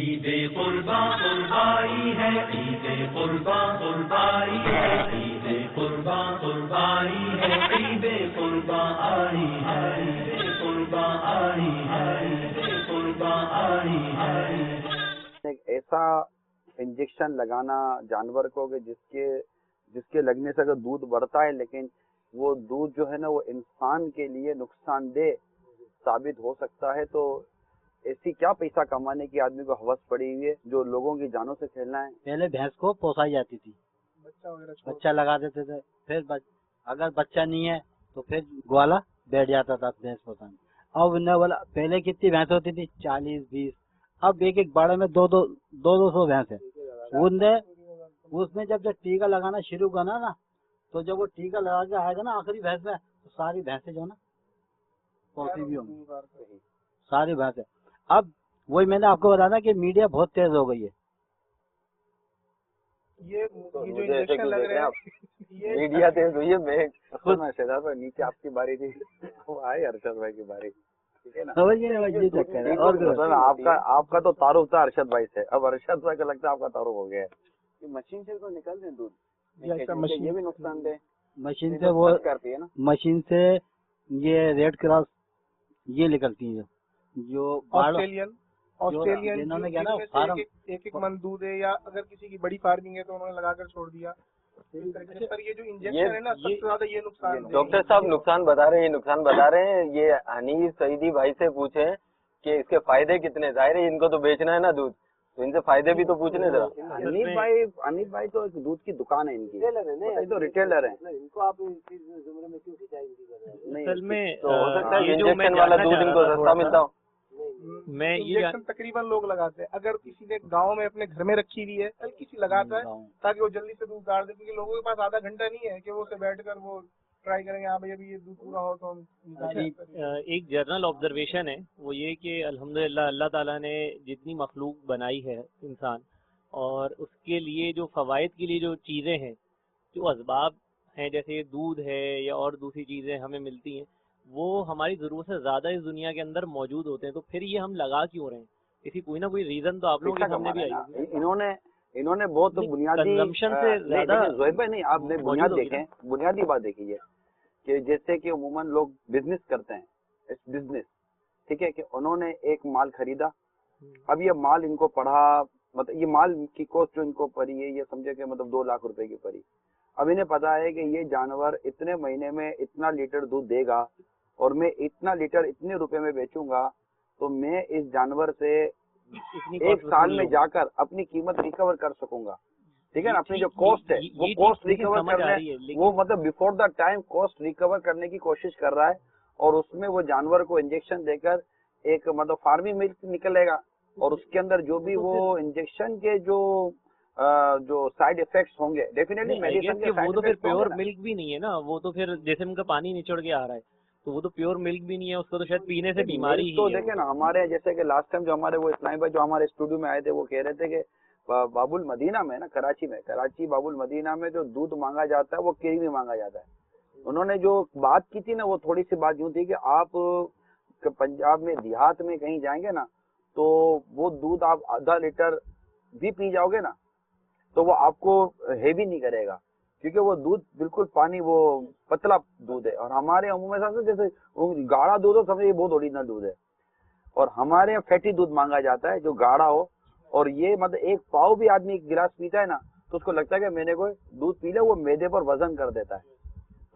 عید قرباں قربائی ہے، عید قرباں قربائی ہے، عید قرباں قربائی ہے، عید قرباں آئی ہے، عید قرباں آئی ہے، عید قرباں آئی ہے۔ ایک ایسا انجیکشن لگانا جانور کو کہ جس کے لگنے سے اگر دودھ بڑھتا ہے، لیکن وہ دودھ جو ہے نا وہ انسان کے لیے نقصان دہ ثابت ہو سکتا ہے، تو ایسی کیا پیسہ کمانے کی آدمی کو ہوس پڑی ہوئی ہے جو لوگوں کی جانوں سے کھیلنا ہے۔ پہلے بھینس کو پوسائی جاتی تھی، بچہ لگا دیتے تھے، پھر اگر بچہ نہیں ہے تو پھر گوالا بیٹھ جاتا تھا بھینس پوسانے۔ اب بولا پہلے کتنی بھینس ہوتی تھی، 40-20، اب ایک باڑے میں 200 بھینس ہے۔ اس میں جب ٹیکا لگانا شروع کرنا نا، تو جب وہ ٹیکا لگا کے آئے گا نا آخری بھینس میں، تو ساری بھینسیں جو ہے نا پوسی بھی ہوں گی، ساری بھینسیں۔ اب وہی میں نے آپ کو بتایا تھا کہ میڈیا بہت تیز ہو گئی ہے۔ میڈیا تیز ہوئی ہے، میں خود شہزاد بھائی نیچے آپ کی باری تھی، وہ آئے ارشد بھائی کی باری، ٹھیک ہے نا۔ آپ کا تو تعارف تھا ارشد بھائی سے، اب ارشد بھائی کو لگتا ہے آپ کا تعارف ہو گیا ہے۔ مشین سے تو نکل دیں دودھ، یہ بھی نقصان دہ مشین سے، وہ کرتی ہے نا، مشین سے یہ ریڈ کراس یہ نکلتی ہے جو آسٹریلین ایک من دودھ ہے، یا اگر کسی کی بڑی فارمنگ ہے تو انہوں نے لگا کر چھوڑ دیا۔ پر یہ جو انجیکشن ہے نا سب سے زیادہ یہ نقصان ہے۔ ڈاکٹر صاحب نقصان بتا رہے ہیں، یہ حنیف سعیدی بھائی سے پوچھیں کہ اس کے فائدے کتنے، ظاہر ہے ان کو تو بیچنا ہے نا دودھ، تو ان سے فائدے بھی تو پوچھنے ذرا۔ حنیف بھائی تو ایک دودھ کی دکان ہے ان کی، یہ تو ریٹیلر ہیں، ان کو آپ زمرے میں کیوں کھینچائیں؟ اصل میں ہو سکتا ہے انجیکشن والا دودھ ان کو سستا ملتا ہو۔ میں انجیکشن تقریباً لوگ لگاتے ہیں، اگر کسی نے گاؤں میں اپنے گھر میں رکھی ہوئی ہے ہلکی سی لگاتا ہے تاکہ وہ جلدی سے دودھ کاٹ دے، کیونکہ لوگوں کے پاس آدھا گھنٹہ نہیں ہے کہ وہ اسے بیٹھ کر وہ ٹرائی کریں گے ہاں بھائی ابھی یہ دودھ پورا ہو تو ہم۔ ایک جنرل آبزرویشن ہے، وہ یہ کہ الحمدللہ اللہ تعالیٰ نے جتنی مخلوق بنائی ہے انسان، اور اس کے لیے جو فوائد کے لیے جو چیزیں ہیں، جو اسباب ہیں جیسے دودھ ہے یا اور دوسری چیزیں ہمیں ملتی ہیں، وہ ہماری ضرورت سے زیادہ اس دنیا کے اندر موجود ہوتے ہیں، تو پھر یہ ہم لگا کیوں رہے ہیں؟ اسی کوئی نہ کوئی ریزن تو آپ لوگوں کے سامنے بھی آئی ہے۔ انہوں نے بہت بنیادی زہیب بھائی نہیں، آپ نے بنیادی بات دیکھی ہے کہ جیسے کہ عموماً لوگ بزنس کرتے ہیں، بزنس ٹھیک ہے، کہ انہوں نے ایک مال خریدا، اب یہ مال ان کو پڑھا، مطلب یہ مال کی کوسٹ جو ان کو پڑی ہے یہ سمجھے کہ مطلب 2 لاکھ روپے کی پڑی، اب انہیں پتا ہے کہ یہ جانور اتنے مہینے میں اتنا لیٹر دودھ دے گا اور میں اتنا لیٹر اتنے روپے میں بیچوں گا، تو میں اس جانور سے 1 سال میں جا کر اپنی قیمت ریکور کر سکوں گا، ٹھیک ہے نا، اپنی جو کوسٹ ہے وہ کوسٹ ریکور کرنے، وہ مطلب before the time cost recover کرنے کی کوشش کر رہا ہے، اور اس میں وہ جانور کو انجیکشن دے کر ایک مطلب فارمی ملک نکلے گا، اور اس کے اندر جو بھی وہ انجیکشن کے جو سائیڈ افیکٹس ہوں گے ڈیفینیٹلی میڈیسن کے، وہ تو پھر پیور ملک بھی نہیں ہے نا، وہ تو پھر جیسے ان کا پانی نچڑ کے آ رہا ہے تو وہ تو پیور ملک بھی نہیں ہے، اس کو تو شاید پینے سے بیماری ہی ہے۔ تو دیکھیں نا ہمارے جیسے کہ لاسٹ ٹائم جو ہمارے وہ اسلامی بھائی جو ہمارے اسٹوڈیو میں آئے تھے وہ کہہ رہے تھے کہ باب المدینہ میں نا کراچی باب المدینہ میں جو دودھ مانگا جاتا ہے وہ کریمی مانگا جاتا ہے۔ انہوں نے جو بات کی تھی نا وہ تھوڑی سی بات یوں تھی کہ آپ پنجاب میں دیہات میں کہیں جائیں گے نا تو وہ دودھ آپ آدھا لیٹر بھی پی جاؤ گے نا تو وہ آپ کو ہیوی نہیں کرے گا، کیونکہ وہ دودھ بالکل پانی وہ پتلا دودھ ہے، اور ہمارے عموماً جیسے گاڑھا دودھ ہو سمجھے یہ بہت اوریجنل دودھ ہے، اور ہمارے یہاں فیٹی دودھ مانگا جاتا ہے جو گاڑھا ہو، اور یہ مطلب 1 پاؤ بھی آدمی 1 گلاس پیتا ہے نا تو اس کو لگتا ہے کہ میں نے کوئی دودھ پی لیا، وہ معدے پر وزن کر دیتا ہے،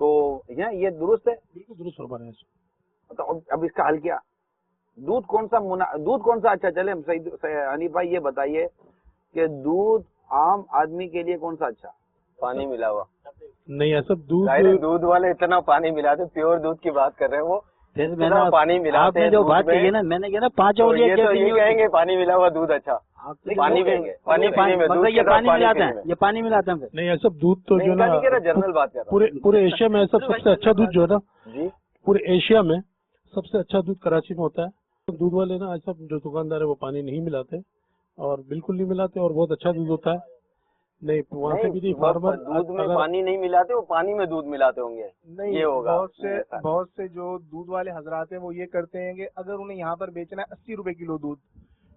تو یہ درست ہے، بالکل درست فرما رہے ہیں۔ تو اب اس کا حل کیا؟ دودھ کون سا اچھا؟ چلے حنیف بھائی یہ بتائیے کہ دودھ عام آدمی کے لیے کون سا اچھا؟ پانی ملا ہوا نہیں ایسا دودھ والے اتنا پانی ملاتے، پیور دودھ کی بات کر رہے ہیں، وہ پھر میں نے پانی ملاتے ہیں، جو بات کہی نا میں نے کہا نا 5 اور یہ کہیں گے پانی ملا ہوا دودھ اچھا، پانی پئیں گے، پانی پینے میں یہ پانی ملاتے ہیں، یہ پانی ملاتے ہیں۔ نہیں ایسا دودھ تو جو نا جنرل بات کر رہا ہوں، پورے ایشیا میں سب سے اچھا دودھ جو ہے نا جی پورے ایشیا میں سب سے اچھا دودھ کراچی میں ہوتا ہے۔ دودھ والے نا ایسا جو دکاندار ہے وہ پانی نہیں ملاتے، اور بالکل نہیں ملاتے، اور بہت اچھا دودھ ہوتا ہے۔ نہیں وہاں سے بھی فارمر دودھ میں پانی نہیں ملاتے، وہ پانی میں دودھ ملاتے ہوں گے، یہ ہوگا۔ بہت سے جو دودھ والے حضرات ہیں وہ یہ کرتے ہیں کہ اگر انہیں یہاں پر بیچنا ہے 80 روپے کلو دودھ،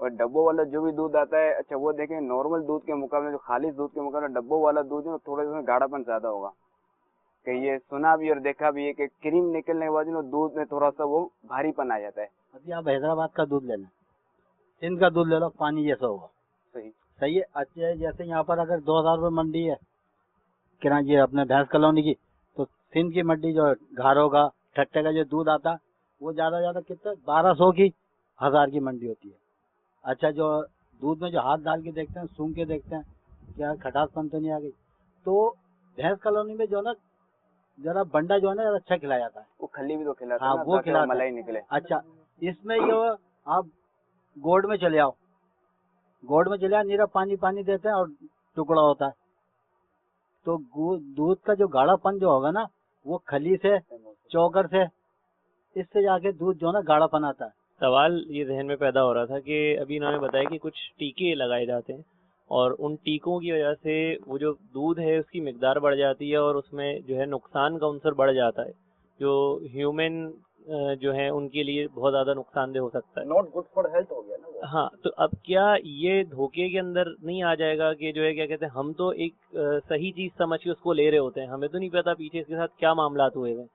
اور ڈبوں والا جو بھی دودھ آتا ہے، اچھا وہ دیکھیں نارمل دودھ کے مقابلے، جو خالص دودھ کے مقابلے ڈبوں والا دودھ ہے تھوڑا سا گاڑھا پن زیادہ ہوگا. کہ یہ سنا بھی اور دیکھا بھی ہے کہ کریم نکلنے کے بعد دودھ میں تھوڑا سا وہ بھاری پن آ جاتا ہے. ابھی آپ حیدرآباد کا دودھ لے لیں، سندھ کا دودھ لے لو، پانی جیسا ہوگا. صحیح ہے. اچھا جیسے یہاں پر اگر 2000 روپے منڈی ہے کرایہ یہ اپنے بھینس کالونی کی، تو سندھ کی منڈی جو گھاروں کا ٹھٹے کا جو دودھ آتا وہ زیادہ زیادہ کتنا 1200 کی 1000 کی منڈی ہوتی ہے. اچھا جو دودھ میں جو ہاتھ ڈال کے دیکھتے ہیں، سونگ کے دیکھتے ہیں کیا کھٹاس پن تو نہیں آ گئی، تو بھینس کالونی میں جو ہے نا ذرا بنڈا جو ہے نا اچھا کھلایا جاتا ہے. وہ کھلی بھی تو کھلاتا ہاں ہے وہ تاکہ کھلاتا ملائی ہے. نکلے. اچھا اس میں جو آپ گوڑ میں چلے آؤ، گوڑ میں چلے آؤ، نیرا پانی پانی دیتے ہیں اور ٹکڑا ہوتا ہے. تو دودھ کا جو گاڑھا پن جو ہوگا نا وہ کھلی سے چوکر سے اس سے جا کے دودھ جو ہے نا گاڑھا پن آتا ہے. سوال یہ ذہن میں پیدا ہو رہا تھا کہ ابھی انہوں نے بتایا کہ کچھ ٹیکے لگائے جاتے ہیں اور ان ٹیکوں کی وجہ سے وہ جو دودھ ہے اس کی مقدار بڑھ جاتی ہے اور اس میں جو ہے نقصان کا عنصر بڑھ جاتا ہے جو ہیومن جو ہے ان کے لیے بہت زیادہ نقصان دہ ہو سکتا ہے. ناٹ گڈ فار ہیلتھ ہو گیا نا وہ. ہاں تو اب کیا یہ دھوکے کے اندر نہیں آ جائے گا کہ جو ہے کیا کہتے ہیں ہم تو ایک صحیح چیز سمجھ کے اس کو لے رہے ہوتے ہیں، ہمیں تو نہیں پتا پیچھے اس کے ساتھ کیا معاملات ہوئے ہیں،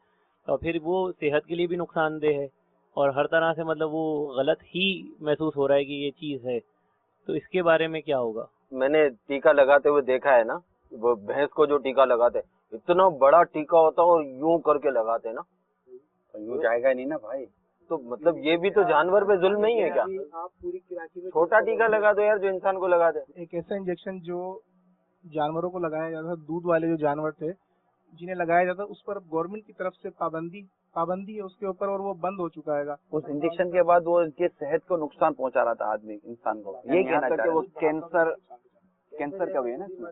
اور پھر وہ صحت کے لیے بھی نقصان دہ ہے اور ہر طرح سے مطلب وہ غلط ہی محسوس ہو رہا ہے کہ یہ چیز ہے. تو اس کے بارے میں کیا ہوگا؟ میں نے ٹیکا لگاتے ہوئے دیکھا ہے نا، وہ بھینس کو جو ٹیکا لگاتے اتنا بڑا ٹیکا ہوتا ہے اور یوں کر کے لگاتے نا، یوں جائے گا نہیں نا بھائی. تو مطلب یہ بھی تو جانور پہ ظلم نہیں ہے کیا؟ آپ پوری کراچی میں چھوٹا ٹیکا لگا دو یار جو انسان کو لگا دے. ایک ایسا انجیکشن جو جانوروں کو لگایا جاتا تھا، دودھ والے جو جانور تھے جنہیں لگایا جاتا اس پر گورنمنٹ کی طرف سے پابندی ہے اس کے اوپر، اور وہ بند ہو چکا ہے. اس انجیکشن کے بعد وہ ان کی صحت کو نقصان پہنچا رہا تھا آدمی انسان کو. یہ کہنا چاہ رہا وہ ہوں. کینسر کا بھی ہے نا اس میں.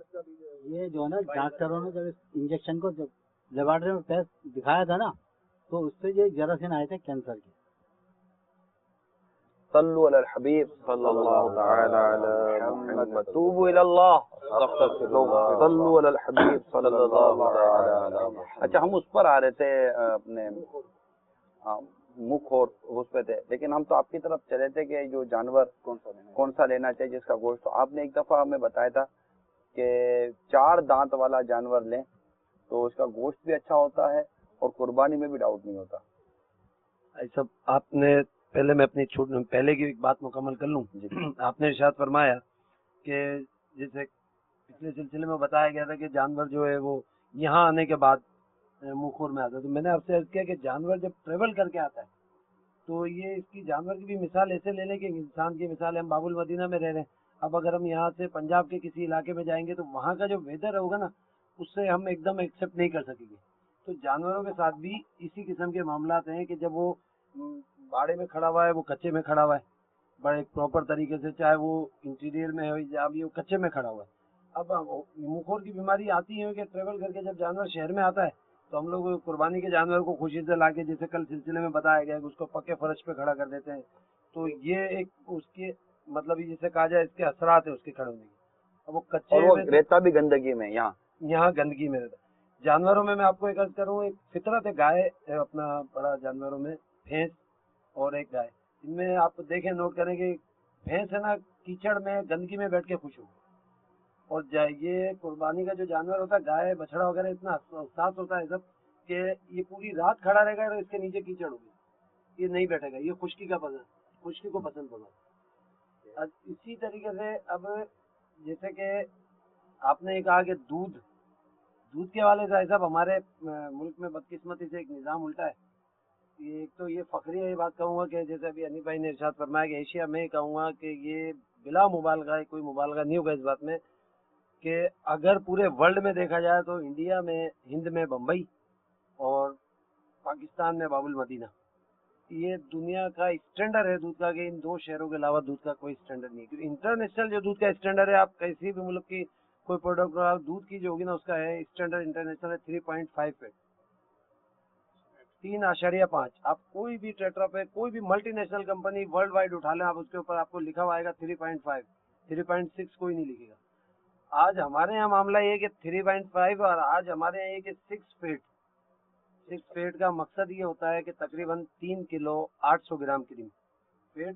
یہ جو ہے نا ڈاکٹروں نے جب اس انجیکشن کو جب لیبارٹری میں پیس دکھایا تھا نا تو اس سے یہ جراثیم آئے تھے کینسر کے. صلوا علی الحبیب صلی اللہ تعالی علی محمد توبوا الی اللہ صلوا علی الحبیب صلی اللہ تعالی علی محمد. اچھا ہم اس پر آ رہے تھے اپنے مکھ اور اس پہ تھے، لیکن ہم تو آپ کی طرف چلے تھے کہ جو جانور کون سا لینا چاہیے جس کا گوشت. تو آپ نے ایک دفعہ ہمیں بتایا تھا کہ 4 دانت والا جانور لیں تو اس کا گوشت بھی اچھا ہوتا ہے اور قربانی میں بھی ڈاؤٹ نہیں ہوتا. ایسا آپ نے پہلے میں اپنی پہلے کی ایک بات مکمل کر لوں. آپ نے ارشاد فرمایا کہ جیسے پچھلے سلسلے میں بتایا گیا تھا کہ جانور جو ہے وہ یہاں آنے کے بعد مخور میں آتا ہے. تو میں نے آپ سے عرض کیا کہ جانور جب ٹریول کر کے آتا ہے تو یہ اس کی جانور کی بھی مثال ایسے لے لیں کہ انسان کی مثال ہے. ہم باب المدینہ میں رہ رہے ہیں، اب اگر ہم یہاں سے پنجاب کے کسی علاقے میں جائیں گے تو وہاں کا جو ویدر ہوگا نا اس سے ہم ایک دم ایکسیپٹ نہیں کر سکیں گے. تو جانوروں کے ساتھ بھی اسی قسم کے معاملات ہیں کہ جب وہ باڑے میں کھڑا ہوا ہے، وہ کچے میں کھڑا ہوا ہے بڑے پراپر طریقے سے، چاہے وہ انٹیریئر میں ہو یا ابھی وہ کچے میں کھڑا ہوا ہے. اب مخور کی بیماری آتی ہے کہ ٹریول کر کے جب جانور شہر میں آتا ہے تو ہم لوگ قربانی کے جانور کو خوشی سے لا کے، جیسے کل سلسلے میں بتایا گیا کہ اس کو پکے فرش پہ کھڑا کر دیتے ہیں. تو یہ ایک اس کے مطلب جسے کہا جائے اس کے اثرات ہیں اس کے کھڑے ہونے کے. اب وہ کچے اور رہتا بھی گندگی میں، یہاں گندگی میں رہتا. جانوروں میں آپ کو ایک عرض کروں، ایک فطرت ہے گائے اپنا بڑا جانوروں میں بھینس اور ایک گائے. ان میں آپ دیکھیں نوٹ کریں کہ بھینس ہے نا کیچڑ میں گندگی میں بیٹھ کے خوش ہو، اور یہ قربانی کا جو جانور ہوتا ہے گائے بچڑا وغیرہ اتنا حساس ہوتا ہے سب کہ یہ پوری رات کھڑا رہے گا اور اس کے نیچے کیچڑ ہوگی، یہ نہیں بیٹھے گا، یہ خشکی کو پسند ہوگا. اسی طریقے سے اب جیسے کہ آپ نے کہا کہ دودھ کے حوالے سے صاحب ہمارے ملک میں بدقسمتی سے ایک نظام الٹا ہے. ایک تو یہ فخری ہے، یہ بات کہوں گا کہ جیسے ابھی حنیف بھائی نے ارشاد فرمایا کہ ایشیا میں کہوں گا کہ یہ بلا مبالغہ ہے، کوئی مبالغہ نہیں ہوگا اس بات میں کہ اگر پورے ورلڈ میں دیکھا جائے تو انڈیا میں، ہند میں بمبئی اور پاکستان میں باب المدینہ، یہ دنیا کا اسٹینڈرڈ ہے دودھ کا کہ ان 2 شہروں کے علاوہ دودھ کا کوئی اسٹینڈرڈ نہیں. کیونکہ انٹرنیشنل جو دودھ کا اسٹینڈرڈ ہے، آپ کسی بھی ملک کی کوئی پروڈکٹ دودھ کی جو ہوگی نا اس کا ہے اسٹینڈرڈ انٹرنیشنل ہے 3.5 3.5. آپ کوئی بھی ٹیٹرا پہ کوئی بھی multinational company worldwide اٹھا لیں، آپ اس کے اوپر آپ کو لکھا ہوا آئے گا 3.5 3.6 کوئی نہیں لکھے گا. آج ہمارے یہاں معاملہ یہ کہ 3.5 اور آج ہمارے یہاں یہ کہ 6 فیٹ کا مقصد یہ ہوتا ہے کہ تقریباً 3 کلو 800 گرام کریم فیٹ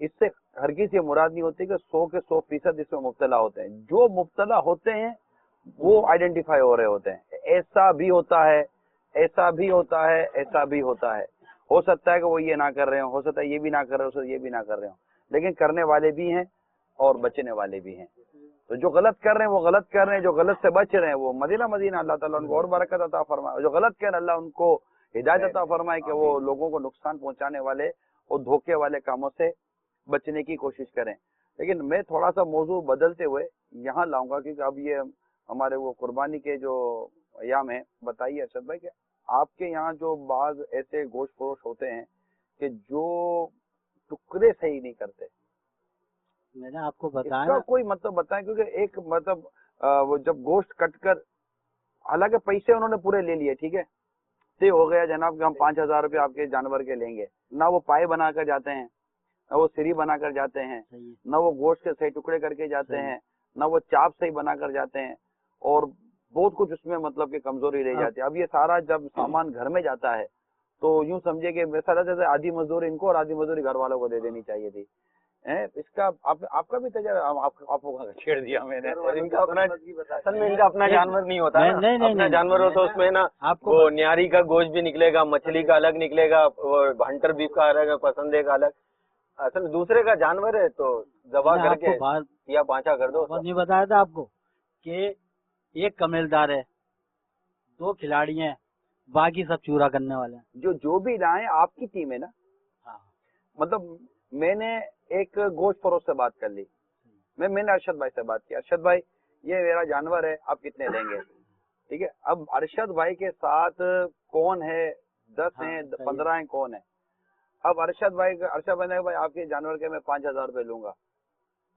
اس سے ہرگز یہ مراد نہیں ہوتی کہ 100 کے 100% اس میں مبتلا ہوتے ہیں. جو مبتلا ہوتے ہیں وہ آئیڈینٹیفائی ہو رہے ہوتے ہیں. ایسا بھی ہوتا ہے، ایسا بھی ہوتا ہے، ایسا بھی ہوتا ہے. ہو سکتا ہے کہ وہ یہ نہ کر رہے ہوں، ہو سکتا ہے یہ بھی نہ کر رہے ہو سکتا ہے یہ بھی نہ کر رہے ہوں، لیکن کرنے والے بھی ہیں اور بچنے والے بھی ہیں. تو جو غلط کر رہے ہیں وہ غلط کر رہے ہیں، جو غلط سے بچ رہے ہیں وہ مدینہ اللہ تعالیٰ ان کو اور برکت عطا فرمائے. جو غلط کر رہے ہیں اللہ ان کو ہدایت عطا فرمائے کہ وہ لوگوں کو نقصان پہنچانے والے اور دھوکے والے کاموں سے بچنے کی کوشش کریں. لیکن میں تھوڑا سا موضوع بدلتے ہوئے یہاں لاؤں گا، کیونکہ اب یہ ہمارے وہ قربانی کے جو ایام ہیں. بتائیے ارشد بھائی کہ آپ کے یہاں جو بعض ایسے گوشت فروش ہوتے ہیں کہ جو ٹکڑے صحیح نہیں کرتے، میں نے آپ کو اس بتایا کا کوئی مطلب بتائیں. کیونکہ ایک مطلب وہ جب گوشت کٹ کر، حالانکہ پیسے انہوں نے پورے لے لیے، ٹھیک ہے، طے ہو گیا جناب کہ ہم 5,000 روپے آپ کے جانور کے لیں گے، نہ وہ پائے بنا کر جاتے ہیں، نہ وہ سری بنا کر جاتے ہیں، نہ وہ گوشت کے صحیح ٹکڑے کر کے جاتے ہیں، نہ وہ چاپ صحیح بنا کر جاتے ہیں، اور بہت کچھ اس میں مطلب کہ کمزوری رہ جاتی ہے. اب یہ سارا جب سامان گھر میں جاتا ہے تو یوں سمجھے کہ ویسا رہتا ہے آدھی مزدوری ان کو اور آدھی مزدوری گھر والوں کو دے دینی چاہیے تھی. اس کا آپ کا بھی تجربہ آپ کو چھیڑ دیا میں نے. ان کا اپنا اصل میں ان کا اپنا جانور نہیں ہوتا نا، اپنا جانور ہوتا اس میں نا وہ نیاری کا گوشت بھی نکلے گا، مچھلی کا الگ نکلے گا، اور ہنٹر بیف کا الگ ہے، پسندے کا الگ. اصل دوسرے کا جانور ہے تو ذبح کر کے یا پانچا کر دو. نہیں بتایا تھا آپ کو کہ ایک کمیلدار ہے، 2 کھلاڑی ہیں، باقی سب چورا کرنے والے ہیں. جو بھی لائیں آپ کی ٹیم ہے نا. مطلب میں نے ایک گوشت فروش سے بات کر لی، میں نے ارشد بھائی سے بات کی، ارشد بھائی یہ میرا جانور ہے، آپ کتنے لیں گے؟ ٹھیک ہے. اب ارشد بھائی کے ساتھ کون ہے؟ 10 ہیں، 15 ہیں، کون ہے؟ اب ارشد بھائی نے بھائی آپ کے جانور کے میں 5,000 روپے لوں گا.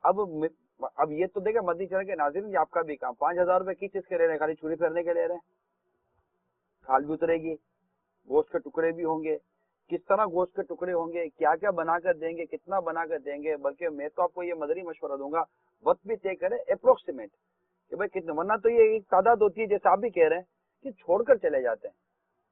اب یہ تو دیکھیں مدنی چینل کے ناظرین، یہ آپ کا بھی کام. 5,000 روپے کس چیز کے لے رہے ہیں؟ خالی چوری پھیرنے کے لے رہے ہیں؟ کھال بھی اترے گی، گوشت کے ٹکڑے بھی ہوں گے، کس طرح گوشت کے ٹکڑے ہوں گے، کیا کیا بنا کر دیں گے، کتنا بنا کر دیں گے. بلکہ میں تو آپ کو یہ مدنی مشورہ دوں گا وقت بھی طے کرے اپروکسیمیٹ کہ بھائی کتنے، ورنہ تو یہ ایک تعداد ہوتی ہے جیسے آپ بھی کہہ رہے ہیں کہ چھوڑ کر چلے جاتے ہیں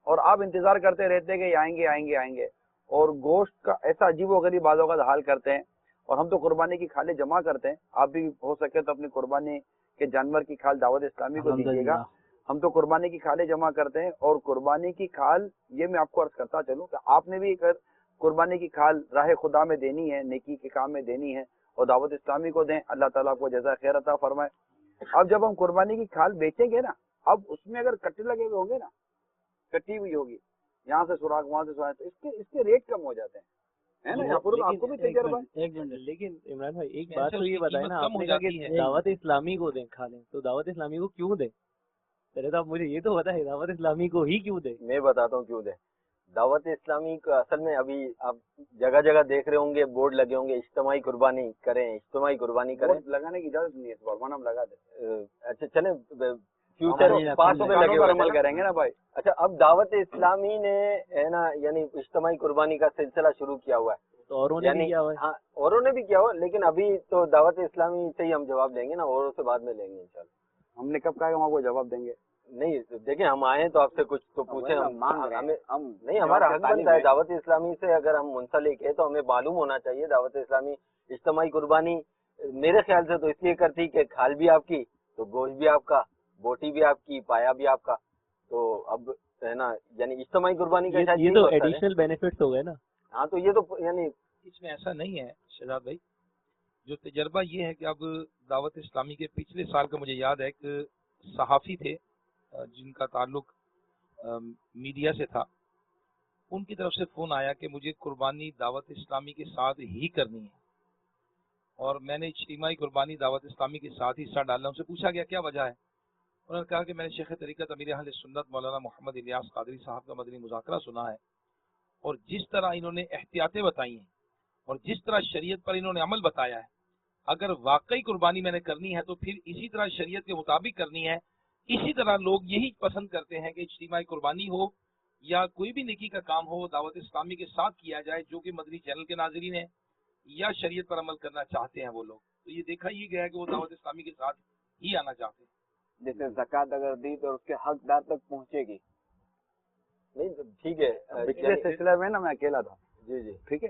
اور آپ انتظار کرتے رہتے ہیں کہ یہ آئیں گے آئیں گے آئیں گے، اور گوشت کا ایسا عجیب و غریب بعض اوقات حال کرتے ہیں. اور ہم تو قربانی کی کھالیں جمع کرتے ہیں، آپ بھی ہو سکے تو اپنی قربانی کے جانور کی کھال دعوت اسلامی کو دیجیے گا. ہم تو قربانی کی کھالیں جمع کرتے ہیں، اور قربانی کی کھال یہ میں آپ کو عرض کرتا چلوں کہ آپ نے بھی قربانی کی کھال راہ خدا میں دینی ہے، نیکی کے کام میں دینی ہے، اور دعوت اسلامی کو دیں. اللہ تعالیٰ کو جزائے خیر عطا فرمائے. اب جب ہم قربانی کی کھال بیچیں گے نا، اب اس میں اگر کٹے لگے ہوئے ہوں گے نا، کٹی ہوئی ہوگی، یہاں سے سوراخ وہاں سے سوراخ، تو اس کے ریٹ کم ہو جاتے ہیں. آپ کو بھی تجربہ ہے. لیکن عمران بھائی ایک بات تو یہ بتائیں نا، آپ نے کہا کہ دعوت اسلامی کو دیں کھا لیں، تو دعوت اسلامی کو کیوں دیں؟ پہلے تو آپ مجھے یہ تو بتائیں دعوت اسلامی کو ہی کیوں دیں؟ میں بتاتا ہوں کیوں دیں. دعوت اسلامی کا اصل میں ابھی آپ جگہ جگہ دیکھ رہے ہوں گے بورڈ لگے ہوں گے، اجتماعی قربانی کریں، اجتماعی قربانی کریں. لگانے کی اجازت نہیں ہے، اس بار ہم لگا دیں. اچھا چلیں فیوچر پاس میں لگے ہوئے عمل کریں گے نا بھائی. اچھا اب دعوت اسلامی نے ہے نا یعنی اجتماعی قربانی کا سلسلہ شروع کیا ہوا ہے، تو اوروں نے بھی کیا ہوا ہے. ہاں اوروں نے بھی کیا ہوا، لیکن ابھی تو دعوت اسلامی سے ہی ہم جواب دیں گے نا، اوروں سے بعد میں لیں گے انشاءاللہ. ہم نے کب کہا کہ ہم آپ کو جواب دیں گے؟ نہیں دیکھیں ہم آئے تو آپ سے کچھ تو پوچھیں، نہیں ہمارا حق بنتا ہے. دعوت اسلامی سے اگر ہم منسلک ہے تو ہمیں معلوم ہونا چاہیے. دعوت اسلامی اجتماعی قربانی میرے خیال سے تو اس لیے کرتی کہ کھال بھی آپ کی تو گوشت بھی آپ کا، بوٹی بھی آپ کی، پایا بھی آپ کا. تو اب ہے نا یعنی اجتماعی قربانی کا یہ تو ایڈیشنل بینیفٹس ہو گئے نا. ہاں تو یہ تو یعنی اس میں ایسا نہیں ہے شہزاد بھائی. جو تجربہ یہ ہے کہ اب دعوت اسلامی کے پچھلے سال کا مجھے یاد ہے ایک صحافی تھے جن کا تعلق میڈیا سے تھا، ان کی طرف سے فون آیا کہ مجھے قربانی دعوت اسلامی کے ساتھ ہی کرنی ہے، اور میں نے اجتماعی قربانی دعوت اسلامی کے ساتھ ہی حصہ ڈالنا. ان سے پوچھا گیا کیا وجہ ہے؟ انہوں نے کہا کہ میں نے شیخ طریقت امیر اہل سنت مولانا محمد الیاس قادری صاحب کا مدنی مذاکرہ سنا ہے، اور جس طرح انہوں نے احتیاطیں بتائی ہیں اور جس طرح شریعت پر انہوں نے عمل بتایا ہے، اگر واقعی قربانی میں نے کرنی ہے تو پھر اسی طرح شریعت کے مطابق کرنی ہے. اسی طرح لوگ یہی پسند کرتے ہیں کہ اجتماعی قربانی ہو یا کوئی بھی نیکی کا کام ہو دعوت اسلامی کے ساتھ کیا جائے، جو کہ مدنی چینل کے ناظرین ہیں یا شریعت پر عمل کرنا چاہتے ہیں وہ لوگ. تو یہ دیکھا ہی گیا ہے کہ وہ دعوت اسلامی کے ساتھ ہی آنا چاہتے ہیں. جیسے زکوٰۃ اگر دی تو اس کے حقدار تک پہنچے گی. نہیں ٹھیک ہے. پچھلے سلسلے میں نا میں اکیلا تھا. جی جی ٹھیک ہے.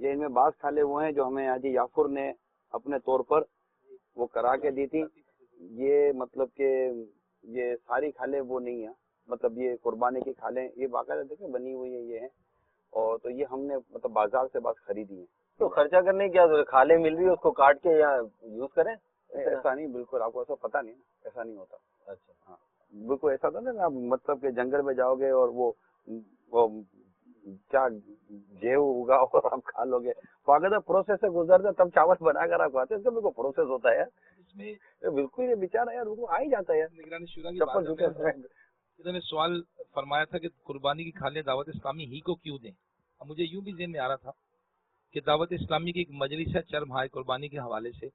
یہ ان میں بعض کھالیں وہ ہیں جو ہمیں حاجی یافر نے اپنے طور پر وہ کرا کے دی تھی. یہ مطلب کہ یہ ساری کھالیں وہ نہیں ہیں, مطلب یہ قربانی کی کھالیں یہ باقاعدہ دیکھیں بنی ہوئی ہیں یہ ہیں, اور تو یہ ہم نے مطلب بازار سے بس خریدی ہیں. تو خرچہ کرنے کی کیا ضرورت, کھالیں مل رہی ہے اس کو کاٹ کے یا یوز کریں. ایسا نہیں, بالکل آپ کو ایسا پتہ نہیں, ایسا نہیں ہوتا. اچھا ہاں بالکل ایسا تھا نا, آپ مطلب کہ جنگل میں جاؤ گے اور وہ کیا گیہوں اگا اور آپ کھا لو گے, تو اگر پروسیس سے گزرتے تب چاول بنا کر آپ کھاتے, اس کا بالکل پروسیس ہوتا ہے یار. اس میں بالکل یہ بیچارہ یار آ ہی جاتا ہے یار. نگرانی شورا کی بات نے سوال فرمایا تھا کہ قربانی کی کھالیں دعوت اسلامی ہی کو کیوں دیں. اب مجھے یوں بھی ذہن میں آ رہا تھا کہ دعوت اسلامی کی ایک مجلس ہے چرم ہائے قربانی کے حوالے سے,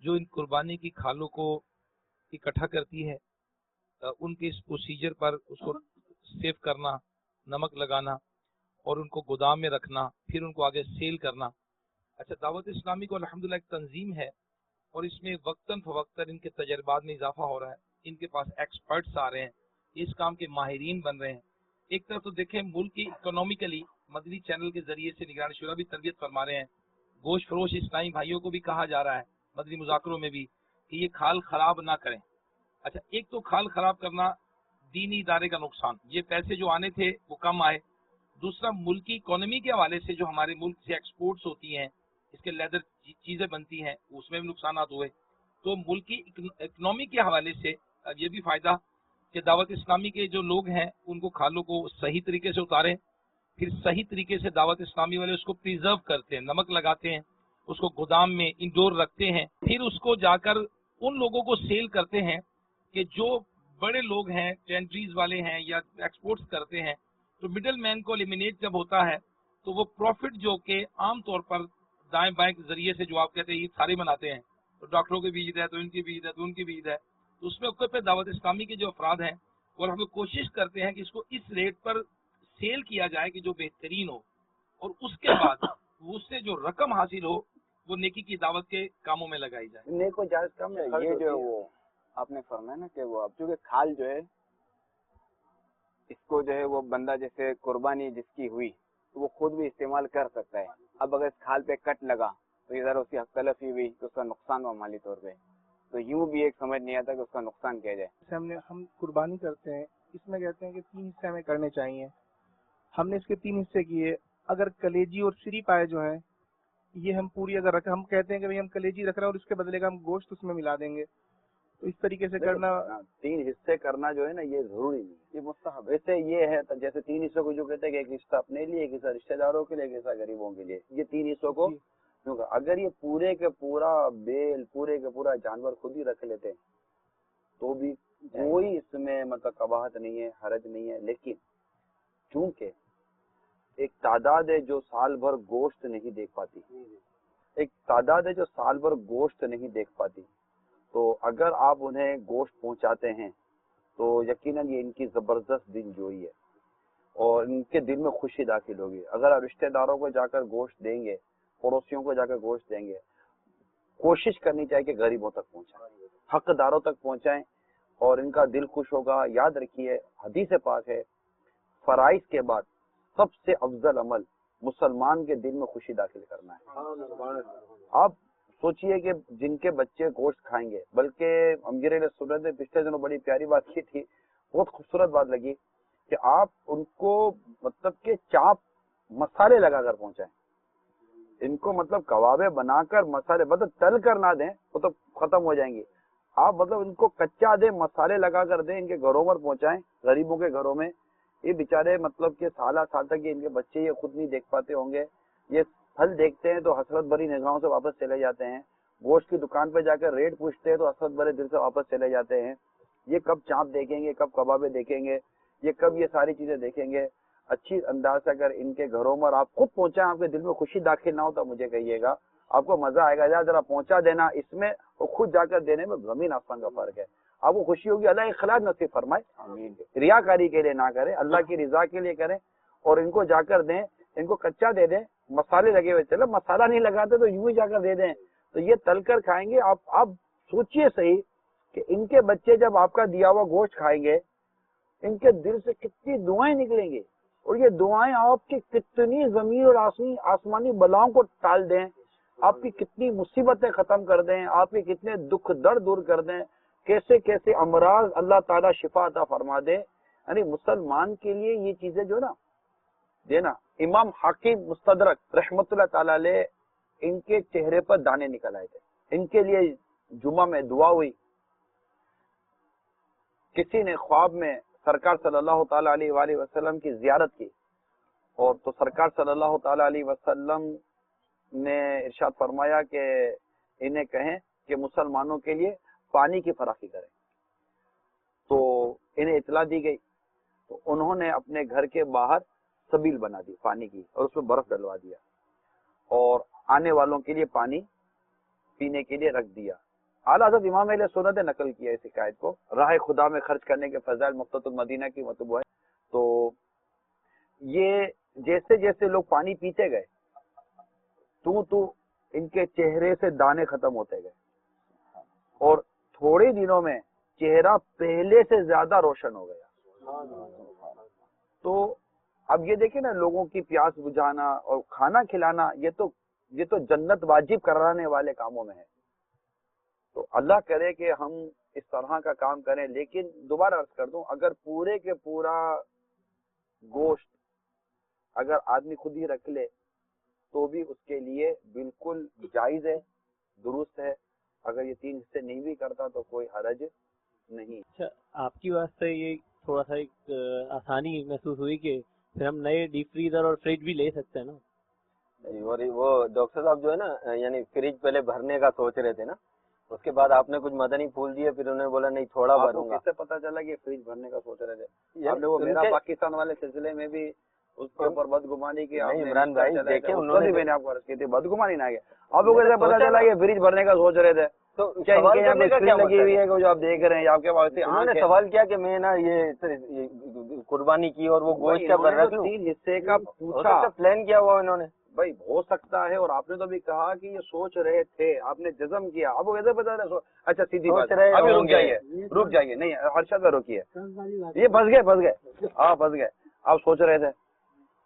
جو ان قربانی کی کھالوں کو اکٹھا کرتی ہے, ان کے اس پروسیجر پر اس کو سیو کرنا, نمک لگانا اور ان کو گودام میں رکھنا, پھر ان کو آگے سیل کرنا. اچھا, دعوت اسلامی کو الحمدللہ ایک تنظیم ہے اور اس میں وقتاً فوقتاً ان کے تجربات میں اضافہ ہو رہا ہے, ان کے پاس ایکسپرٹس آ رہے ہیں, اس کام کے ماہرین بن رہے ہیں. ایک طرف تو دیکھیں ملک کی اکنامیکلی مدنی چینل کے ذریعے سے نگران شورا بھی تربیت فرما رہے ہیں, گوشت فروش اسلامی بھائیوں کو بھی کہا جا رہا ہے مدنی مذاکروں میں بھی کہ یہ کھال خراب نہ کریں. اچھا, ایک تو کھال خراب کرنا دینی ادارے کا نقصان, یہ پیسے جو آنے تھے وہ کم آئے. دوسرا, ملکی اکانومی کے حوالے سے جو ہمارے ملک سے ایکسپورٹس ہوتی ہیں, اس کے لیدر چیزیں بنتی ہیں, اس میں بھی نقصانات ہوئے. تو ملکی اکنامی کے حوالے سے یہ بھی فائدہ کہ دعوت اسلامی کے جو لوگ ہیں ان کو کھالوں کو صحیح طریقے سے اتاریں, پھر صحیح طریقے سے دعوت اسلامی والے اس کو پریزرو کرتے ہیں, نمک لگاتے ہیں, اس کو گودام میں انڈور رکھتے ہیں, پھر اس کو جا کر ان لوگوں کو سیل کرتے ہیں کہ جو بڑے لوگ ہیں, ٹینٹریز والے ہیں یا ایکسپورٹس کرتے ہیں. تو مڈل مین کو ایلیمینیٹ جب ہوتا ہے تو وہ پروفٹ جو کہ عام طور پر دائیں بائیں کے ذریعے سے جو آپ کہتے ہیں عید سارے مناتے ہیں, تو ڈاکٹروں کی بھی عید ہے, تو ان کی بھی عید ہے, تو ان کی بھی عید ہے, تو اس میں پہ دعوت اسلامی کے جو افراد ہیں اور ہم لوگ کوشش کرتے ہیں کہ اس کو اس ریٹ پر سیل کیا جائے کہ جو بہترین ہو, اور اس کے بعد اس سے جو رقم حاصل ہو وہ نیکی کی دعوت کے کاموں میں لگائی جائے. نیک و جائز کام ہے. یہ جو وہ آپ نے فرمایا نا کہ وہ اب چونکہ کھال جو ہے اس کو جو ہے وہ بندہ جیسے قربانی جس کی ہوئی تو وہ خود بھی استعمال کر سکتا ہے. اب اگر اس کھال پہ کٹ لگا تو ادھر اس کی حق تلفی ہوئی تو اس کا نقصان ہوا مالی طور پہ, تو یوں بھی ایک سمجھ نہیں آتا کہ اس کا نقصان کیا جائے. ہم قربانی کرتے ہیں, اس میں کہتے ہیں کہ 3 حصے ہمیں کرنے چاہیے. ہم نے اس کے 3 حصے کیے. اگر کلیجی اور سری پائے جو ہیں یہ ہم پوری اگر رکھ, ہم کہتے ہیں کہ بھئی ہم کلیجی رکھ رہے ہیں اور اس کے بدلے کا ہم گوشت اس میں ملا دیں گے, تو اس طریقے سے کرنا 3 حصے کرنا جو ہے نا یہ ضروری نہیں, یہ مستحب. ویسے یہ ہے جیسے 3 حصوں کو جو کہتے ہیں کہ ایک حصہ اپنے لیے, ایک حصہ رشتہ داروں کے لیے, ایک حصہ غریبوں کے لیے, یہ 3 حصوں کو اگر یہ پورے کے پورا بیل پورے کے پورا جانور خود ہی رکھ لیتے تو بھی کوئی اس میں مطلب قباحت نہیں ہے, حرج نہیں ہے. لیکن چونکہ ایک تعداد ہے جو سال بھر گوشت نہیں دیکھ پاتی, ایک تعداد ہے جو سال بھر گوشت نہیں دیکھ پاتی, تو اگر آپ انہیں گوشت پہنچاتے ہیں تو یقیناً یہ ان کی زبردست دل جوئی ہے اور ان کے دل میں خوشی داخل ہوگی. اگر آپ رشتہ داروں کو جا کر گوشت دیں گے, پڑوسیوں کو جا کر گوشت دیں گے, کوشش کرنی چاہیے کہ غریبوں تک پہنچائیں, حقداروں تک پہنچائیں اور ان کا دل خوش ہوگا. یاد رکھیے حدیث پاک ہے فرائض کے بعد سب سے افضل عمل مسلمان کے دل میں خوشی داخل کرنا ہے. آپ سوچئے کہ جن کے بچے گوشت کھائیں گے, بلکہ امیر علیہ سنت نے پچھلے دنوں بڑی پیاری بات کی تھی, بہت خوبصورت بات لگی کہ آپ ان کو مطلب کہ چاپ مسالے لگا کر پہنچائیں, ان کو مطلب کبابیں بنا کر مسالے مطلب تل کر نہ دیں, وہ تو ختم ہو جائیں گی. آپ مطلب ان کو کچا دیں, مسالے لگا کر دیں, ان کے گھروں پر پہنچائیں, غریبوں کے گھروں میں. یہ بیچارے مطلب کہ سالہ سال تک ان کے بچے یہ خود نہیں دیکھ پاتے ہوں گے, یہ پھل دیکھتے ہیں تو حسرت بھری نگاہوں سے واپس چلے جاتے ہیں, گوشت کی دکان پہ جا کر ریٹ پوچھتے ہیں تو حسرت بھرے دل سے واپس چلے جاتے ہیں. یہ کب چانپ دیکھیں گے, کب کبابیں دیکھیں گے, یہ کب یہ ساری چیزیں دیکھیں گے. اچھی انداز سے اگر ان کے گھروں میں آپ خود پہنچائیں, آپ کے دل میں خوشی داخل نہ ہو تو مجھے کہیے گا, آپ کو مزہ آئے گا. ذرا پہنچا دینا اس میں اور خود جا کر دینے میں زمین آسمان کا فرق ہے. آپ کو خوشی ہوگی, اللہ اخلاص نصیب فرمائے. ریاکاری کے لیے نہ کریں, اللہ کی رضا کے لیے کریں اور ان کو جا کر دیں. ان کو کچا دے دیں, مسالے لگے ہوئے, چلو مسالہ نہیں لگاتے تو یوں ہی جا کر دے دیں, تو یہ تل کر کھائیں گے. آپ سوچئے صحیح کہ ان کے بچے جب آپ کا دیا ہوا گوشت کھائیں گے, ان کے دل سے کتنی دعائیں نکلیں گی. اور یہ دعائیں آپ کی کتنی زمین اور آسمانی بلاؤں کو ٹال دیں، آپ کی کتنی مصیبتیں ختم کر دیں، آپ کے کتنے دکھ درد دور کر دیں، کیسے کیسے امراض اللہ تعالیٰ شفا عطا فرما دے. یعنی مسلمان کے لیے یہ چیزیں جو نا دینا. امام حاکم مستدرک رحمت اللہ تعالیٰ علیہ، ان کے چہرے پر دانے نکل آئے تھے. ان کے لیے جمعہ میں دعا ہوئی. کسی نے خواب میں سرکار صلی اللہ تعالیٰ علیہ وآلہ وسلم کی زیارت کی، اور تو سرکار صلی اللہ تعالیٰ علیہ وسلم نے ارشاد فرمایا کہ انہیں کہیں کہ مسلمانوں کے لیے پانی کی فراخی کریں. تو انہیں اطلاع دی گئی، تو انہوں نے اپنے گھر کے باہر سبیل بنا دی پانی کی، اور اس میں برف ڈلوا دیا، اور آنے والوں کے لیے پانی پینے کے لیے رکھ دیا. اعلیٰ حضرت امام اہل سنت نے نقل کیا اس حکایت کو. راہ خدا میں خرچ کرنے کے فضائل مقتۃ المدینہ کی مطبوع ہے. تو یہ جیسے جیسے لوگ پانی پیتے گئے تو ان کے چہرے سے دانے ختم ہوتے گئے، اور تھوڑے دنوں میں چہرہ پہلے سے زیادہ روشن ہو گیا. تو اب یہ دیکھیں نا، لوگوں کی پیاس بجھانا اور کھانا کھلانا، یہ تو جنت واجب کرانے والے کاموں میں ہے. تو اللہ کرے کہ ہم اس طرح کا کام کریں. لیکن دوبارہ عرض کر دوں، اگر پورے کے پورا گوشت اگر آدمی خود ہی رکھ لے تو بھی اس کے لیے بالکل جائز ہے، درست ہے. اگر یہ 3 حصے نہیں بھی کرتا تو کوئی حرج نہیں. اچھا، آپ کی بات سے یہ تھوڑا سا ایک آسانی محسوس ہوئی کہ پھر ہم نئے ڈیپ فریزر اور فریج بھی لے سکتے ہیں نا. اور وہ ڈاکٹر صاحب جو ہے نا، یعنی فریج پہلے بھرنے کا سوچ رہے تھے نا، اس کے بعد آپ نے کچھ مدنی پھول دیے، پھر انہوں نے بولا نہیں تھوڑا بھروں گا. کس سے پتا چلا کہ فریج بھرنے کا سوچ رہے تھے؟ آپ نے وہ میرا پاکستان والے سلسلے میں بھی اس کے اوپر بدگمانی کی. عمران بھائی دیکھیں، انہوں نے، میں نے آپ کو عرض کی تھی بدگمانی نہ کیا. آپ کو کیسے پتا چلا کہ فریج بھرنے کا سوچ رہے تھے؟ تو کیا ان کے یہاں اسکرین لگی ہوئی ہے جو آپ دیکھ رہے ہیں؟ آپ کے پاس انہوں نے سوال کیا کہ میں نا یہ قربانی کی اور وہ گوشت کا بھر رکھ لوں. 3 حصے کا پوچھا، پلان کیا ہوا انہوں نے. بھائی ہو سکتا ہے، اور آپ نے تو بھی کہا کہ یہ سوچ رہے تھے، آپ نے جزم کیا. آپ کو کیسے پتا چلا؟ اچھا سیدھی بات، ابھی رک جائیے نہیں ارشد میں روکیے. یہ پھنس گئے آپ پھنس گئے. آپ سوچ رہے تھے،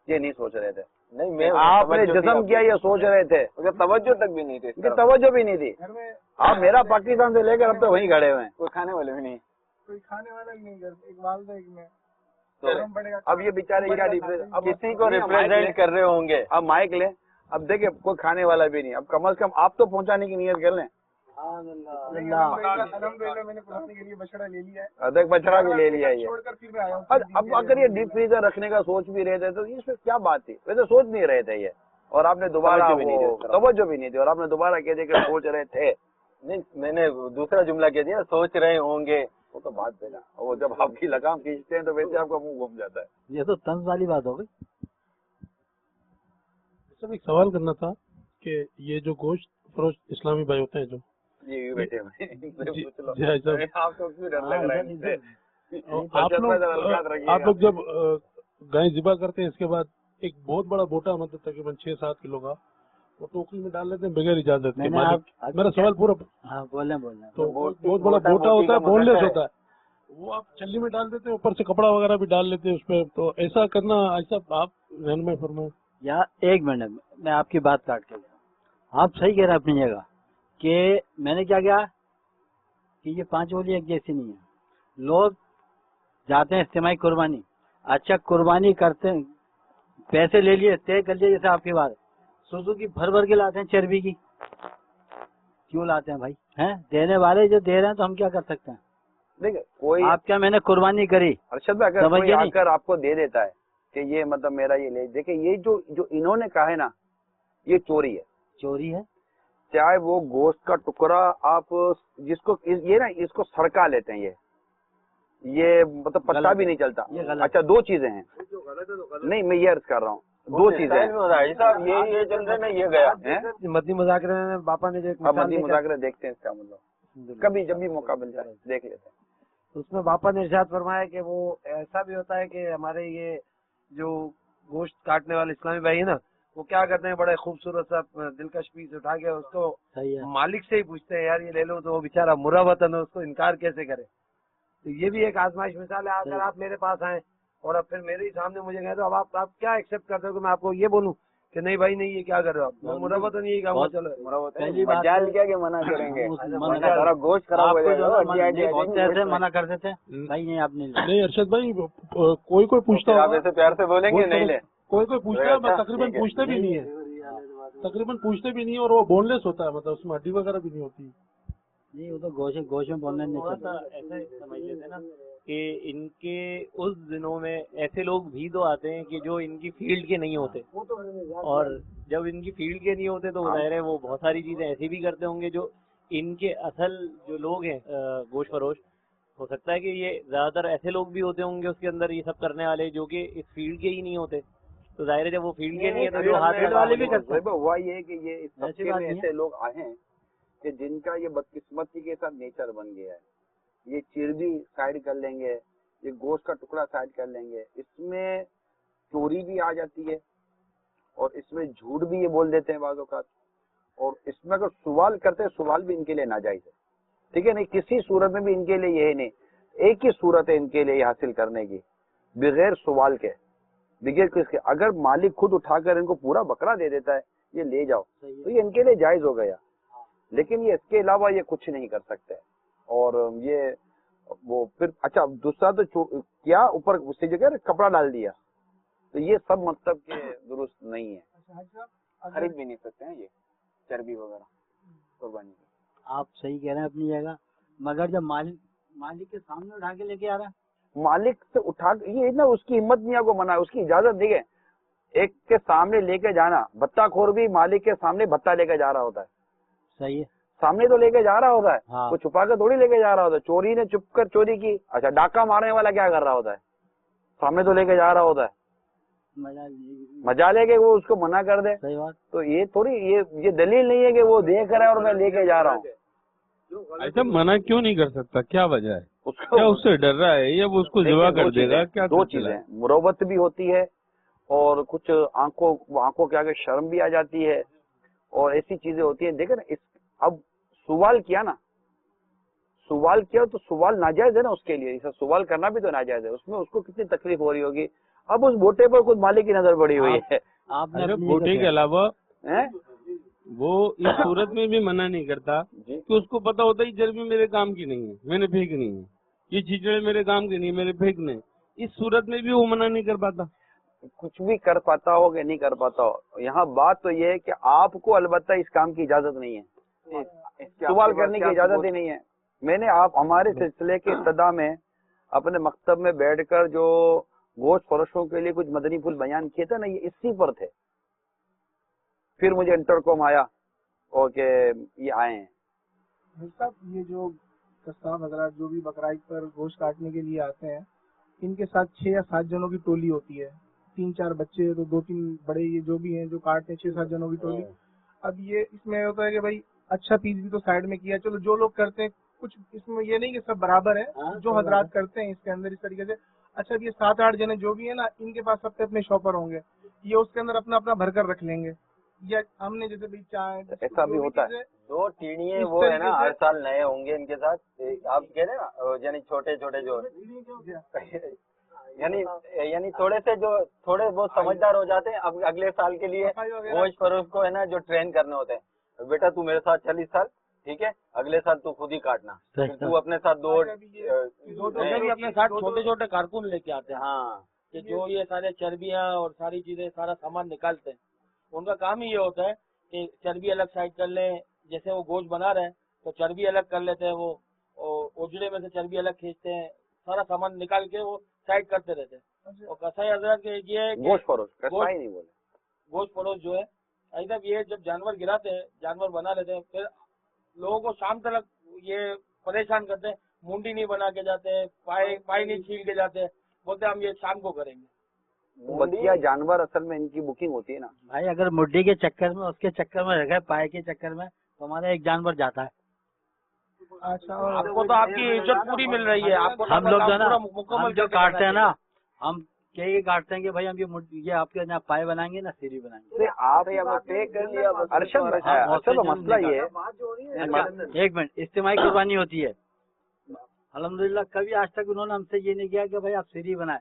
یہ نہیں سوچ رہے تھے. نہیں، آپ نے جزم کیا یہ سوچ رہے تھے، توجہ تک بھی نہیں تھی، توجہ بھی نہیں تھی. آپ میرا پاکستان سے لے کر اب تو وہیں کھڑے ہوئے ہیں. کوئی کھانے والے بھی نہیں، کوئی کھانے والا بھی نہیں. ایک والدہ ایک میں. اب یہ بیچارے کیا اب کسی کو ریپرزینٹ کر رہے ہوں گے. اب مائک لیں. اب دیکھیں کوئی کھانے والا بھی نہیں. اب کم از کم آپ تو پہنچانے کی نیت کر لیں. الحمدللہ میں نے پہنچنے کے لیے بچڑا لے لیا ہے. دیکھ بچڑا بھی لے لیا ہے. چھوڑ کر پھر میں آیا ہوں. اب اگر یہ ڈیپ فریزر رکھنے کا سوچ بھی رہے تھے تو اس میں کیا بات تھی؟ ویسے سوچ نہیں رہے تھے یہ، اور آپ نے دوبارہ توجہ بھی نہیں دی، اور آپ نے دوبارہ کہہ دیا کہ سوچ رہے تھے. نہیں، میں نے دوسرا جملہ کہہ دیا سوچ رہے ہوں گے. وہ تو بات دینا، وہ جب آپ کی لگام کھینچتے ہیں تو ویسے آپ کا منہ گھوم جاتا ہے. یہ تو طنز والی بات ہو گئی. سر ایک سوال کرنا تھا کہ یہ جو گوشت فروش اسلامی بھائی ہوتے ہیں جو یہ بیٹھے ہوئے آپ لوگ جب گائے ذبح کرتے ہیں اس کے بعد ایک بہت بڑا بوٹا مطلب تقریباً 6-7 کلو کا وہ ٹوکری میں ڈال لیتے ہیں بغیر اجازت کے. میرا سوال پورا بولیں تو بہت بڑا بوٹا ہوتا ہے، بون لیس ہوتا ہے، وہ آپ چلی میں ڈال دیتے ہیں، اوپر سے کپڑا وغیرہ بھی ڈال لیتے ہیں اس پہ. تو ایسا کرنا ایسا آپ رہنمائی فرمائیں. یا ایک منٹ میں آپ کی بات کاٹ کے آپ صحیح کہہ رہے ہیں اپنی جگہ کہ میں نے کیا کیا کہ یہ 5 بولی ایک جیسی نہیں ہے. لوگ جاتے ہیں اجتماعی قربانی، اچھا قربانی کرتے ہیں، پیسے لے لیے طے کر لیے، جیسے آپ کی بات سوزوکی بھر کے لاتے ہیں چربی کی. کیوں لاتے ہیں بھائی؟ ہیں دینے والے جو دے رہے ہیں تو ہم کیا کر سکتے ہیں؟ دیکھیں کوئی آپ کیا میں نے قربانی کری ارشد بھائی اگر کوئی آ کر آپ کو دے دیتا ہے کہ یہ مطلب میرا یہ لے، دیکھیں یہ جو انہوں نے کہا ہے نا یہ چوری ہے. چوری ہے. چاہے وہ گوشت کا ٹکڑا آپ جس کو یہ نا اس کو سڑکا لیتے ہیں، یہ مطلب پتہ بھی نہیں چلتا. اچھا 2 چیزیں ہیں. نہیں میں یہ عرض کر رہا ہوں 2 چیزیں یہ چل رہا ہے. یہ گیا مدنی مذاکرے میں باپا نے جو مدنی مذاکرے دیکھتے ہیں، اس کا مطلب کبھی جب بھی موقع مل جائے دیکھ لیتے ہیں. اس میں باپا نے ارشاد فرمایا کہ وہ ایسا بھی ہوتا ہے کہ ہمارے یہ جو گوشت کاٹنے والے اسلامی بھائی ہیں نا وہ کیا کرتے ہیں، بڑے خوبصورت سا دلکش پیس اٹھا کے اس کو مالک سے ہی پوچھتے ہیں یار یہ لے لو، تو وہ بیچارہ مرا وطن ہے، اس کو انکار کیسے کرے. تو یہ بھی ایک آزمائش مثال ہے. اگر آپ میرے پاس آئیں اور اب پھر میرے ہی سامنے مجھے کہتے ہو اب آپ کیا ایکسپٹ کرتے ہو کہ میں آپ کو یہ بولوں کہ نہیں بھائی نہیں یہ کیا کر رہے ہو آپ؟ مروت نہیں کہوں گا چلو مجال کیا کہ منع کریں گے، گوشت خراب ہو جائے گا، منع کرتے تھے بھائی نہیں آپ نہیں ارشد بھائی کوئی پوچھتا آپ ایسے پیار سے بولیں گے نہیں لے، کوئی پوچھتا ہے، تقریباً پوچھتے بھی نہیں ہے اور وہ بون لیس ہوتا ہے، مطلب اس میں ہڈی وغیرہ بھی نہیں ہوتی. نہیں وہ تو گوشت میں بولنے نہیں چاہتا. ایسا سمجھ لیتے نا کہ ان کے اس دنوں میں ایسے لوگ بھی تو آتے ہیں کہ جو ان کی فیلڈ کے نہیں ہوتے، اور جب ان کی فیلڈ کے نہیں ہوتے تو ظاہر ہے وہ بہت ساری چیزیں ایسی بھی کرتے ہوں گے جو ان کے اصل جو لوگ ہیں گوشت فروش، ہو سکتا ہے کہ یہ زیادہ تر ایسے لوگ بھی ہوتے ہوں گے اس کے اندر یہ سب کرنے والے جو کہ اس فیلڈ کے ہی نہیں ہوتے. تو ظاہر ہے جب وہ فیلڈ کے نہیں ہے تو جو ہاتھ والے بھی کرتے ہیں. ہوا یہ کہ یہ اس طبقے میں ایسے لوگ آئے ہیں کہ جن کا یہ بدقسمتی کے ساتھ نیچر بن گیا ہے. یہ چربی سائڈ کر لیں گے، یہ گوشت کا ٹکڑا سائڈ کر لیں گے، اس میں چوری بھی آ جاتی ہے اور اس میں جھوٹ بھی یہ بول دیتے ہیں بعض اوقات، اور اس میں اگر سوال کرتے ہیں سوال بھی ان کے لیے ناجائز ہے. ٹھیک ہے، نہیں کسی صورت میں بھی ان کے لیے یہ نہیں، ایک ہی صورت ہے ان کے لیے یہ حاصل کرنے کی، بغیر سوال کے، بغیر کس کے. اگر مالک خود اٹھا کر ان کو پورا بکرا دے دیتا ہے یہ لے جاؤ تو یہ ان کے لیے جائز ہو گیا، لیکن یہ اس کے علاوہ یہ کچھ نہیں کر سکتے. اور یہ وہ پھر اچھا دوسرا تو کیا اوپر اس کی جگہ کپڑا ڈال دیا، تو یہ سب مطلب کہ درست نہیں ہے، خرید بھی نہیں سکتے ہیں یہ چربی وغیرہ قربانی. آپ صحیح کہہ رہے ہیں اپنی جگہ، مگر جب مالک کے سامنے اٹھا کے لے کے آ رہا ہے، مالک سے اٹھا یہ نا اس کی ہمت نہیں کو منع، اس کی اجازت دی ہے. ایک کے سامنے لے کے جانا، بھتہ خور بھی مالک کے سامنے بھتہ لے کے جا رہا ہوتا ہے. صحیح ہے، سامنے تو لے کے جا رہا ہوتا ہے، ہاں. وہ چھپا کے تھوڑی لے کے جا رہا ہوتا ہے. چوری نے چپ کر چوری کی، اچھا ڈاکہ مارنے والا کیا کر رہا ہوتا ہے؟ سامنے تو لے کے جا رہا ہوتا ہے. مجال ہے کہ وہ اس کو منع کر دے. صحیح بات. تو یہ تھوڑی یہ دلیل نہیں ہے کہ وہ دیکھ رہا ہے اور میں لے کے جا رہا ہوں. ایسا منع کیوں نہیں کر سکتا؟ کیا وجہ ہے؟ کیا اس سے ڈر رہا ہے یا وہ اس کو ذبح کر دے گا؟ کیا دو چیزیں، مروت بھی ہوتی ہے اور کچھ آنکھوں کے آگے شرم بھی آ جاتی ہے اور ایسی چیزیں ہوتی ہیں. دیکھیں نا اب سوال کیا تو سوال ناجائز ہے نا اس کے لیے، سوال کرنا بھی تو ناجائز ہے. اس میں اس کو کتنی تکلیف ہو رہی ہوگی. اب اس بوٹے پر خود مالک کی نظر پڑی ہوئی ہے. بوٹے کے علاوہ وہ اس صورت میں بھی منع نہیں کرتا کہ اس کو پتا ہوتا ہے چربی میرے کام کی نہیں ہے، میں نے پھینکنی ہے، یہ چیچڑے میرے کام کی نہیں ہے، میرے پھینکنے. اس صورت میں بھی وہ منع نہیں کر پاتا. کچھ بھی کر پاتا ہو کہ نہیں کر پاتا ہو، یہاں بات تو یہ ہے کہ آپ کو البتہ اس کام کی اجازت نہیں ہے، سوال کرنے کی اجازت ہی نہیں ہے. میں نے ہمارے سلسلے کے ابتدا میں اپنے مکتب میں بیٹھ کر جو گوشت فروشوں کے لیے کچھ مدنی پھول بیان کیے تھے نا، یہ اسی پر تھے. پھر مجھے انٹرکام آیا اور کہ یہ آئے ہیں. صاحب یہ جو قصاب حضرات جو بھی بقرعید پر گوشت کاٹنے کے لیے آتے ہیں، ان کے ساتھ 6 یا 7 جنوں کی ٹولی ہوتی ہے، 3-4 بچے تو 2-3 بڑے، یہ جو بھی ہیں جو کاٹتے ہیں 6-7 جنوں کی ٹولی. اب یہ اس میں ہوتا ہے کہ بھائی اچھا پیس بھی تو سائڈ میں کیا، چلو جو لوگ کرتے ہیں کچھ اس میں یہ نہیں کہ سب برابر ہے، جو حضرات کرتے ہیں اس کے اندر اس طریقے سے. اچھا اب یہ 7-8 جنے جو بھی ہیں نا، ان کے پاس سب سے اپنے شاپر ہوں گے، یہ اس کے اندر اپنا بھر کر رکھ لیں گے. یا ہم نے جیسے بھائی چائے ایسا بھی ہوتا ہے. جو ٹیڑیے وہ ہے نا ہر سال نئے ہوں گے ان کے ساتھ. آپ کہہ رہے ہیں نا یعنی چھوٹے چھوٹے جو یعنی تھوڑے سے جو تھوڑے بہت سمجھدار ہو جاتے ہیں، اب اگلے سال کے لیے گوشت فروش کو ہے نا جو ٹرین کرنے ہوتے ہیں، بیٹا تو میرے ساتھ 40 سال ٹھیک ہے، اگلے سال تو خود ہی کاٹنا، تو اپنے ساتھ اپنے ساتھ چھوٹے چھوٹے کارکن لے کے آتے ہیں. ہاں کہ جو یہ سارے چربیاں اور ساری چیزیں سارا سامان نکالتے ہیں، ان کا کام ہی یہ ہوتا ہے کہ چربی الگ سائڈ کر لیں. جیسے وہ گوشت بنا رہے ہیں تو چربی الگ کر لیتے ہیں، وہ اجڑے میں سے چربی الگ کھینچتے ہیں، سارا سامان نکال کے وہ سائڈ کرتے رہتے ہیں. اور کسائی حضرات کے یہ گوشت فروش جو ہے ایسا یہ جب جانور گراتے ہیں، جانور بنا لیتے ہیں، پھر لوگوں کو شام تک یہ پریشان کرتے ہیں، منڈی نہیں بنا کے جاتے ہیں، پائی نہیں چھیل کے جاتے ہیں، بولتے ہم یہ شام کو کریں گے. بچیا جانور اصل میں ان کی بکنگ ہوتی ہے نا بھائی. اگر مڈی کے چکر میں اس کے چکر میں رکھے، پائے کے چکر میں، تو ہمارا ایک جانور جاتا ہے. اچھا آپ کو تو آپ کی عزت پوری مل رہی ہے. آپ کو ہم لوگ جو ہے نا مکمل جو کاٹتے ہیں نا، ہم یہ کاٹتے ہیں کہ بھائی ہم یہ آپ کے پائے بنائیں گے نا، سیری بنائیں گے. آپ مسئلہ یہ ہے، ایک منٹ، اجتماعی قربانی ہوتی ہے الحمدللہ. کبھی آج تک انہوں نے ہم سے یہ نہیں کیا کہ بھائی آپ سیری بنائیں.